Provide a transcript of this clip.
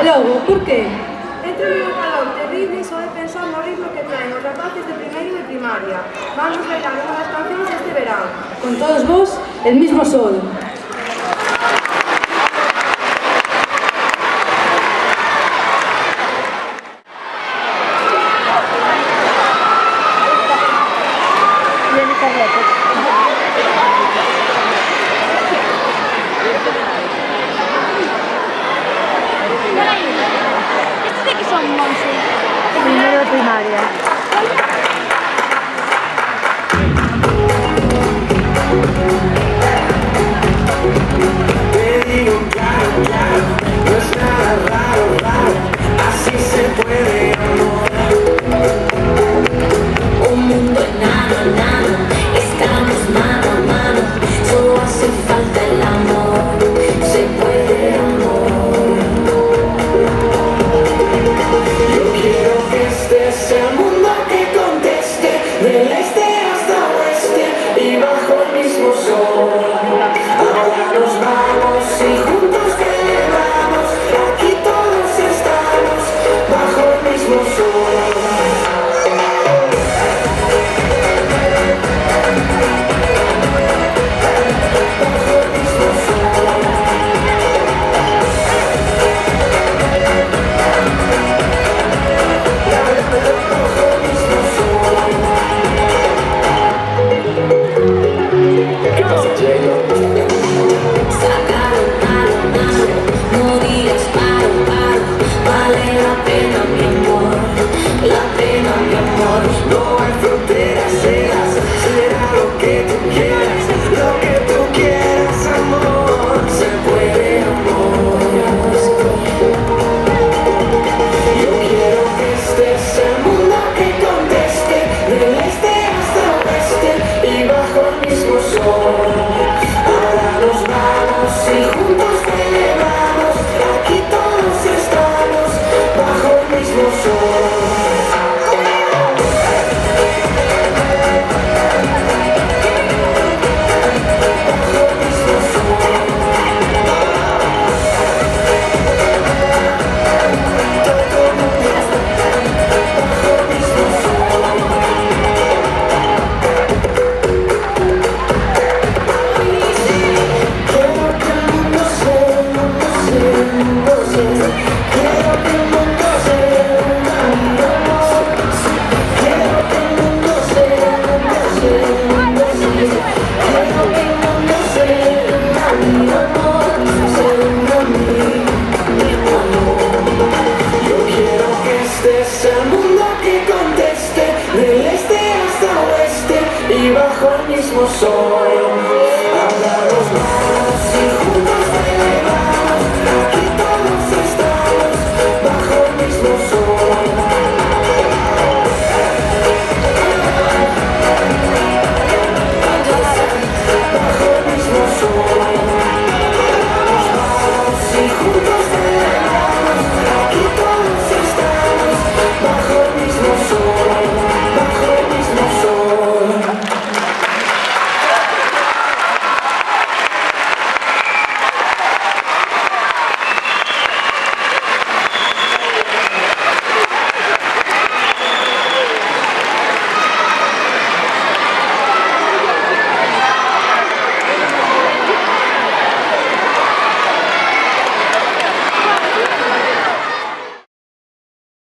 E logo, por que? Entre un calor terrible e só de pensar no ritmo que traen os rapaces de primeiro de primaria. Vamos bailar unha das cancións este verán. Con todos vos, el mismo sol. ¿Estos de qué son, Monse? Primero de primaria. Te digo claro, claro, no es nada raro, raro, así se puede amor. Un mundo enano, enano, estamos mano a mano, solo hace falta el amor, se puede amor. Yo quiero que este sea el mundo que conteste, del este hasta oeste y bajo el mismo sol. Ahora nos vamos y juntos celebramos, aquí todos estamos bajo el mismo sol. Sacaron mano a mano, no digas paro, paro, vale la pena mi amor, la pena mi amor. No hay fronteras, será lo que tú quieras, amor, Se puede amor. yo quiero que este sea el mundo que conteste, del este hasta oeste y bajo el mismo sol. Ahora nos vamos y juntos celebramos, aquí todos estamos bajo el mismo sol. Yo quiero que este sea el mundo que conteste, del este hasta oeste y bajo el mismo sol.